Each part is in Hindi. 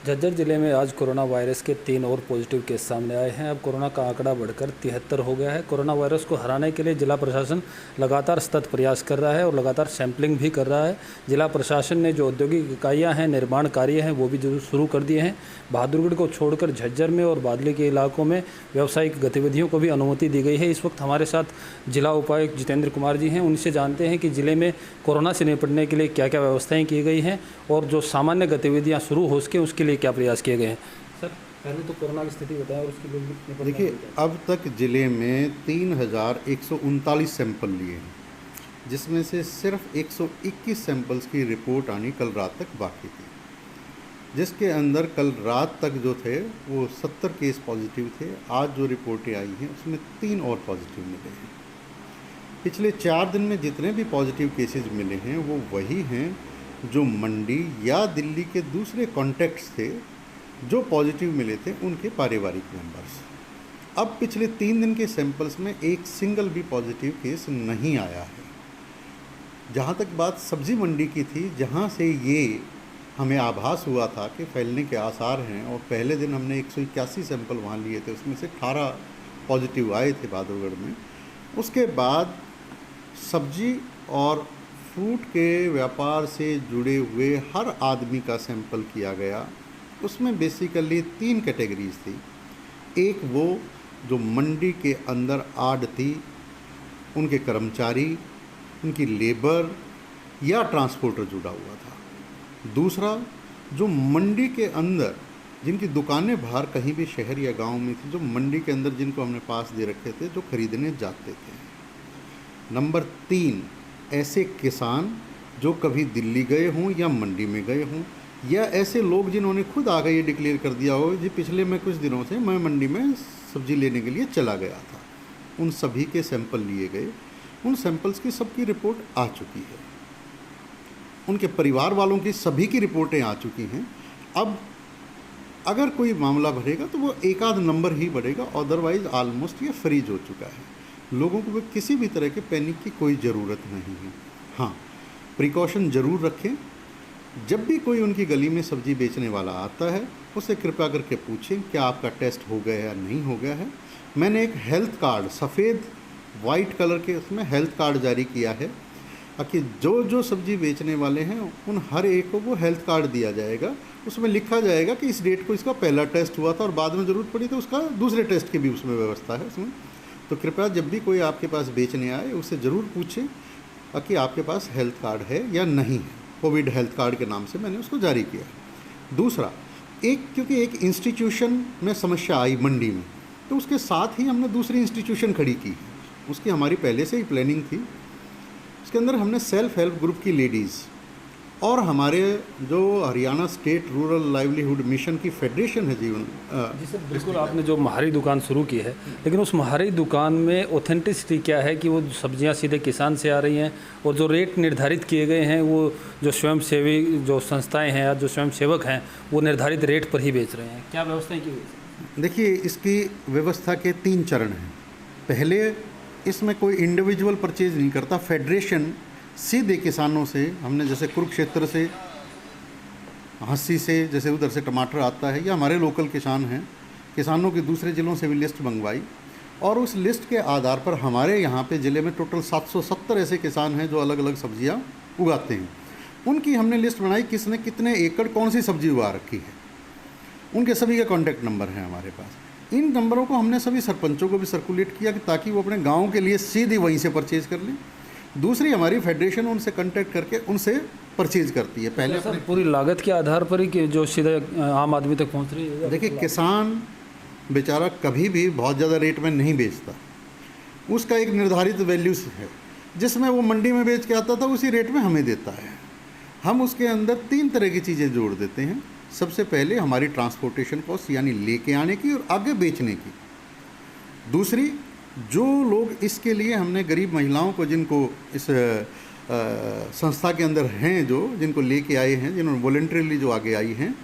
झज्जर जिले में आज कोरोना वायरस के 3 और पॉजिटिव केस सामने आए हैं। अब कोरोना का आंकड़ा बढ़कर 73 हो गया है। कोरोना वायरस को हराने के लिए जिला प्रशासन लगातार सतत प्रयास कर रहा है और लगातार सैंपलिंग भी कर रहा है। जिला प्रशासन ने जो औद्योगिक इकाइयां हैं, निर्माण कार्य हैं, वो भी जरूर शुरू कर दिए हैं। बहादुरगढ़ को छोड़कर झज्जर में और बादली के इलाकों में व्यावसायिक गतिविधियों को भी अनुमति दी गई है। इस वक्त हमारे साथ जिला उपायुक्त जितेंद्र कुमार जी हैं। उनसे जानते हैं कि जिले में कोरोना से निपटने के लिए क्या क्या व्यवस्थाएँ की गई हैं और जो सामान्य गतिविधियाँ शुरू हो सके उसके लिए क्या प्रयास किए गए हैं। सर, पहले तो कोरोना की स्थिति बताएं और उसके लिए देखिए, अब तक ज़िले में 3139 सैंपल लिए हैं, जिसमें से सिर्फ 121 सैंपल्स की रिपोर्ट आनी कल रात तक बाकी थी, जिसके अंदर कल रात तक जो थे वो 70 केस पॉजिटिव थे। आज जो रिपोर्टें आई हैं उसमें 3 और पॉजिटिव मिले हैं। पिछले 4 दिन में जितने भी पॉजिटिव केसेस मिले हैं वो वही हैं जो मंडी या दिल्ली के दूसरे कॉन्टैक्ट्स थे जो पॉजिटिव मिले थे, उनके पारिवारिक मेंबर्स। अब पिछले 3 दिन के सैंपल्स में एक सिंगल भी पॉजिटिव केस नहीं आया है। जहाँ तक बात सब्जी मंडी की थी, जहाँ से ये हमें आभास हुआ था कि फैलने के आसार हैं, और पहले दिन हमने 181 सैंपल वहाँ लिए थे, उसमें से 18 पॉजिटिव आए थे बहादुरगढ़ में। उसके बाद सब्जी और फ्रूट के व्यापार से जुड़े हुए हर आदमी का सैंपल किया गया। उसमें बेसिकली 3 कैटेगरीज थी। एक वो जो मंडी के अंदर आढ़ती, उनके कर्मचारी, उनकी लेबर या ट्रांसपोर्टर जुड़ा हुआ था। दूसरा जो मंडी के अंदर जिनकी दुकानें बाहर कहीं भी शहर या गांव में थी, जो मंडी के अंदर जिनको हमने पास दे रखे थे, जो खरीदने जाते थे। नंबर 3 ऐसे किसान जो कभी दिल्ली गए हों या मंडी में गए हों, या ऐसे लोग जिन्होंने खुद आगे ये डिक्लेयर कर दिया हो जी पिछले में कुछ दिनों से मैं मंडी में सब्जी लेने के लिए चला गया था। उन सभी के सैंपल लिए गए। उन सैंपल्स की सबकी रिपोर्ट आ चुकी है। उनके परिवार वालों की सभी की रिपोर्टें आ चुकी हैं। अब अगर कोई मामला बढ़ेगा तो वो एक आध नंबर ही बढ़ेगा, अदरवाइज़ ऑलमोस्ट ये फ्रीज हो चुका है। लोगों को किसी भी तरह के पैनिक की कोई ज़रूरत नहीं है। हाँ, प्रिकॉशन ज़रूर रखें। जब भी कोई उनकी गली में सब्ज़ी बेचने वाला आता है, उससे कृपया करके पूछें क्या आपका टेस्ट हो गया या नहीं हो गया है। मैंने एक हेल्थ कार्ड, सफ़ेद वाइट कलर के, उसमें हेल्थ कार्ड जारी किया है कि जो जो सब्ज़ी बेचने वाले हैं उन हर एक को वो हेल्थ कार्ड दिया जाएगा। उसमें लिखा जाएगा कि इस डेट को इसका पहला टेस्ट हुआ था और बाद में ज़रूरत पड़ी तो उसका दूसरे टेस्ट की भी उसमें व्यवस्था है उसमें। तो कृपया जब भी कोई आपके पास बेचने आए उससे ज़रूर पूछें कि आपके पास हेल्थ कार्ड है या नहीं है। कोविड हेल्थ कार्ड के नाम से मैंने उसको जारी किया है। दूसरा, क्योंकि एक इंस्टीट्यूशन में समस्या आई मंडी में, तो उसके साथ ही हमने दूसरी इंस्टीट्यूशन खड़ी की। उसकी हमारी पहले से ही प्लानिंग थी। उसके अंदर हमने सेल्फ हेल्प ग्रुप की लेडीज़ और हमारे जो Haryana state rural livelihood mission की फेडरेशन है जीवन जी सर, बिल्कुल आपने जो महारी दुकान शुरू की है, लेकिन उस महारी दुकान में ऑथेंटिसिटी क्या है कि वो सब्जियां सीधे किसान से आ रही हैं और जो रेट निर्धारित किए गए हैं वो जो स्वयंसेवी जो संस्थाएं हैं या जो स्वयंसेवक हैं वो निर्धारित रेट पर ही बेच रहे हैं, क्या व्यवस्थाएँ की गई? देखिए, इसकी व्यवस्था के 3 चरण हैं। पहले इसमें कोई इंडिविजुअल परचेज नहीं करता। फेडरेशन सीधे किसानों से, हमने जैसे कुरुक्षेत्र से, हंसी से, जैसे उधर से टमाटर आता है, या हमारे लोकल किसान हैं, किसानों के दूसरे ज़िलों से भी लिस्ट मंगवाई, और उस लिस्ट के आधार पर हमारे यहाँ पे ज़िले में टोटल 770 ऐसे किसान हैं जो अलग अलग सब्जियाँ उगाते हैं। उनकी हमने लिस्ट बनाई, किसने कितने एकड़ कौन सी सब्जी उगा रखी है। उनके सभी के कॉन्टैक्ट नंबर हैं हमारे पास। इन नंबरों को हमने सभी सरपंचों को भी सर्कुलेट किया कि ताकि वो अपने गाँव के लिए सीधे वहीं से परचेज़ कर लें। दूसरी, हमारी फेडरेशन उनसे कांटेक्ट करके उनसे परचेज करती है। पहले सर पूरी लागत के आधार पर ही कि जो सीधे आम आदमी तक पहुंच रही है। देखिए, किसान बेचारा कभी भी बहुत ज़्यादा रेट में नहीं बेचता। उसका एक निर्धारित वैल्यूज है जिसमें वो मंडी में बेच के आता था, उसी रेट में हमें देता है। हम उसके अंदर 3 तरह की चीज़ें जोड़ देते हैं। सबसे पहले हमारी ट्रांसपोर्टेशन कॉस्ट, यानी लेके आने की और आगे बेचने की। दूसरी, जो लोग इसके लिए हमने गरीब महिलाओं को, जिनको इस संस्था के अंदर हैं, जो जिनको लेके आए हैं, जिन्होंने वॉलंटरीली जो आगे आई हैं,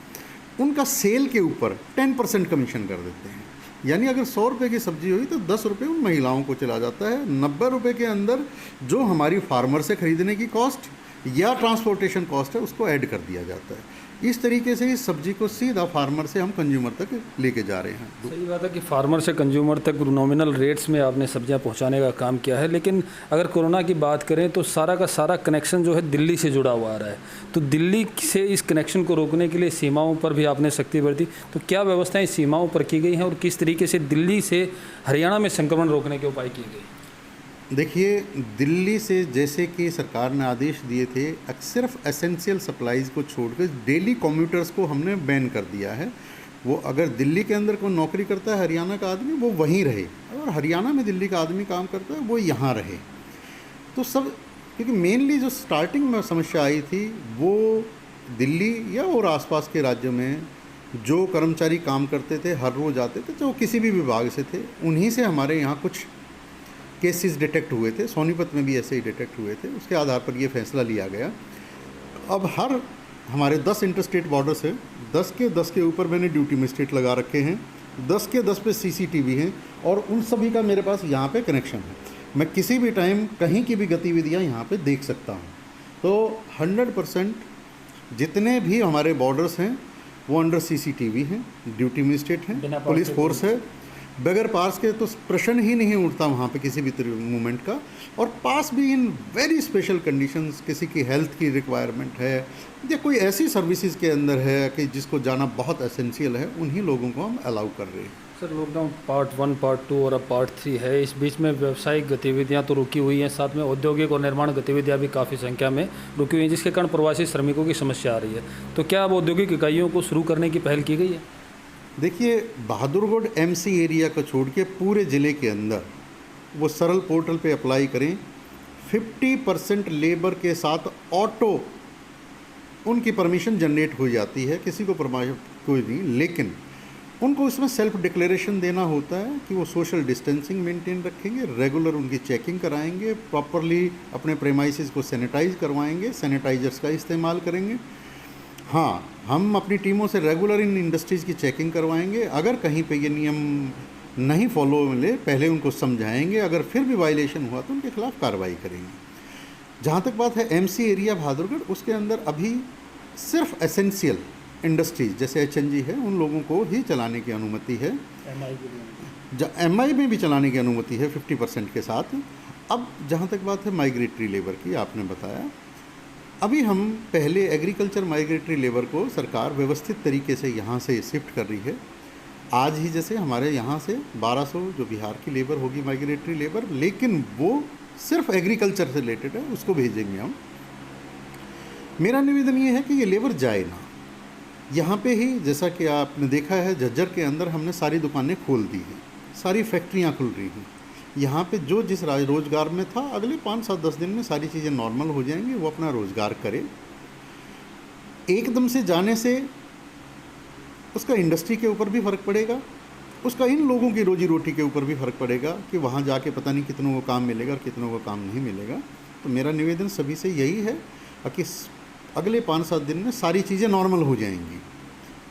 उनका सेल के ऊपर 10% कमीशन कर देते हैं। यानी अगर 100 रुपये की सब्जी हुई तो 10 रुपये उन महिलाओं को चला जाता है। 90 रुपये के अंदर जो हमारी फार्मर से ख़रीदने की कॉस्ट या ट्रांसपोर्टेशन कॉस्ट है उसको ऐड कर दिया जाता है। इस तरीके से इस सब्जी को सीधा फार्मर से हम कंज्यूमर तक लेके जा रहे हैं। सही बात है कि फार्मर से कंज्यूमर तक नॉमिनल रेट्स में आपने सब्जियां पहुंचाने का काम किया है, लेकिन अगर कोरोना की बात करें तो सारा का सारा कनेक्शन जो है दिल्ली से जुड़ा हुआ आ रहा है। तो दिल्ली से इस कनेक्शन को रोकने के लिए सीमाओं पर भी आपने सख्ती बरती, तो क्या व्यवस्थाएँ सीमाओं पर की गई हैं और किस तरीके से दिल्ली से हरियाणा में संक्रमण रोकने के उपाय किए गए? देखिए, दिल्ली से जैसे कि सरकार ने आदेश दिए थे, सिर्फ एसेंशियल सप्लाईज़ को छोड़कर डेली कम्यूटर्स को हमने बैन कर दिया है। वो अगर दिल्ली के अंदर कोई नौकरी करता है हरियाणा का आदमी, वो वहीं रहे, और हरियाणा में दिल्ली का आदमी काम करता है वो यहाँ रहे। तो सब, क्योंकि मेनली जो स्टार्टिंग में समस्या आई थी वो दिल्ली या और आसपास के राज्यों में जो कर्मचारी काम करते थे, हर रोज़ आते थे, जो किसी भी विभाग से थे, उन्हीं से हमारे यहाँ कुछ केसेस डिटेक्ट हुए थे। सोनीपत में भी ऐसे ही डिटेक्ट हुए थे। उसके आधार पर ये फैसला लिया गया। अब हमारे 10 इंटरस्टेट बॉर्डर्स हैं, 10 के ऊपर मैंने ड्यूटी मजिस्ट्रेट लगा रखे हैं, 10 के 10 पे CCTV हैं, और उन सभी का मेरे पास यहाँ पे कनेक्शन है। मैं किसी भी टाइम कहीं की भी गतिविधियाँ यहाँ पे देख सकता हूँ। तो 100% जितने भी हमारे बॉर्डर्स हैं वो अंडर CCTV हैं, ड्यूटी मजिस्ट्रेट हैं, पुलिस फोर्स है। बगैर पास के तो प्रश्न ही नहीं उठता वहाँ पे किसी भी मूवमेंट का। और पास भी इन वेरी स्पेशल कंडीशंस, किसी की हेल्थ की रिक्वायरमेंट है या कोई ऐसी सर्विसेज के अंदर है कि जिसको जाना बहुत एसेंशियल है, उन्हीं लोगों को हम अलाउ कर रहे हैं। सर, लॉकडाउन पार्ट 1, पार्ट 2 और अब पार्ट 3 है। इस बीच में व्यावसायिक गतिविधियां तो रुकी हुई हैं, साथ में औद्योगिक और निर्माण गतिविधियां भी काफ़ी संख्या में रुकी हुई हैं, जिसके कारण प्रवासी श्रमिकों की समस्या आ रही है। तो क्या अब औद्योगिक इकाइयों को शुरू करने की पहल की गई है? देखिए, बहादुरगढ़ MC एरिया को छोड़ के पूरे ज़िले के अंदर वो सरल पोर्टल पे अप्लाई करें। 50% लेबर के साथ ऑटो उनकी परमिशन जनरेट हो जाती है, किसी को कोई नहीं, लेकिन उनको इसमें सेल्फ डिक्लेरेशन देना होता है कि वो सोशल डिस्टेंसिंग मेंटेन रखेंगे, रेगुलर उनकी चेकिंग कराएंगे, प्रॉपरली अपने प्रेमाइसेस को सैनिटाइज करवाएंगे, सैनिटाइजर्स का इस्तेमाल करेंगे। हाँ, हम अपनी टीमों से रेगुलर इन इंडस्ट्रीज़ की चेकिंग करवाएंगे। अगर कहीं पे ये नियम नहीं फॉलो मिले, पहले उनको समझाएंगे, अगर फिर भी वायलेशन हुआ तो उनके खिलाफ कार्रवाई करेंगे। जहाँ तक बात है MC एरिया बहादुरगढ़, उसके अंदर अभी सिर्फ एसेंशियल इंडस्ट्रीज जैसे HNG है, उन लोगों को ही चलाने की अनुमति है। MI में भी चलाने की अनुमति है 50% के साथ। अब जहाँ तक बात है माइग्रेटरी लेबर की, आपने बताया, अभी हम पहले एग्रीकल्चर माइग्रेटरी लेबर को सरकार व्यवस्थित तरीके से यहाँ से शिफ्ट कर रही है। आज ही जैसे हमारे यहाँ से 1200 जो बिहार की लेबर होगी माइग्रेटरी लेबर, लेकिन वो सिर्फ एग्रीकल्चर से रिलेटेड है, उसको भेजेंगे हम। मेरा निवेदन ये है कि ये लेबर जाए ना। यहाँ पे ही जैसा कि आपने देखा है, झज्जर के अंदर हमने सारी दुकानें खोल दी हैं, सारी फैक्ट्रियाँ खुल रही हैं। यहाँ पे जो जिस रोज़गार में था, अगले 5-7-10 दिन में सारी चीज़ें नॉर्मल हो जाएंगी, वो अपना रोज़गार करे। एकदम से जाने से उसका इंडस्ट्री के ऊपर भी फ़र्क पड़ेगा, उसका इन लोगों की रोजी रोटी के ऊपर भी फ़र्क पड़ेगा कि वहाँ जाके पता नहीं कितनों को काम मिलेगा और कितनों को काम नहीं मिलेगा। तो मेरा निवेदन सभी से यही है कि अगले 5-7 दिन में सारी चीज़ें नॉर्मल हो जाएंगी।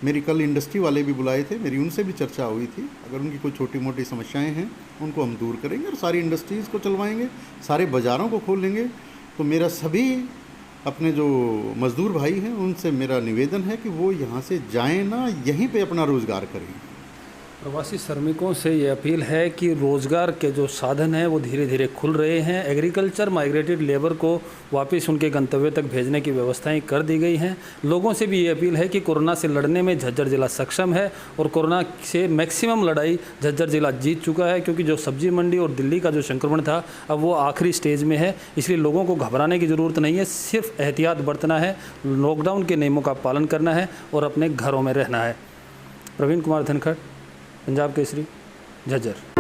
मेरी कल इंडस्ट्री वाले भी बुलाए थे, मेरी उनसे भी चर्चा हुई थी। अगर उनकी कोई छोटी मोटी समस्याएं हैं उनको हम दूर करेंगे और सारी इंडस्ट्रीज़ को चलवाएंगे, सारे बाज़ारों को खोलेंगे। तो मेरा सभी अपने जो मज़दूर भाई हैं उनसे मेरा निवेदन है कि वो यहाँ से जाएं ना, यहीं पे अपना रोज़गार करें। प्रवासी श्रमिकों से ये अपील है कि रोज़गार के जो साधन हैं वो धीरे धीरे खुल रहे हैं। एग्रीकल्चर माइग्रेटेड लेबर को वापस उनके गंतव्य तक भेजने की व्यवस्थाएं कर दी गई हैं। लोगों से भी ये अपील है कि कोरोना से लड़ने में झज्जर ज़िला सक्षम है और कोरोना से मैक्सिमम लड़ाई झज्जर ज़िला जीत चुका है, क्योंकि जो सब्जी मंडी और दिल्ली का जो संक्रमण था अब वो आखिरी स्टेज में है। इसलिए लोगों को घबराने की ज़रूरत नहीं है, सिर्फ एहतियात बरतना है, लॉकडाउन के नियमों का पालन करना है और अपने घरों में रहना है। प्रवीण कुमार धनखड़, पंजाब केसरी, झज्जर।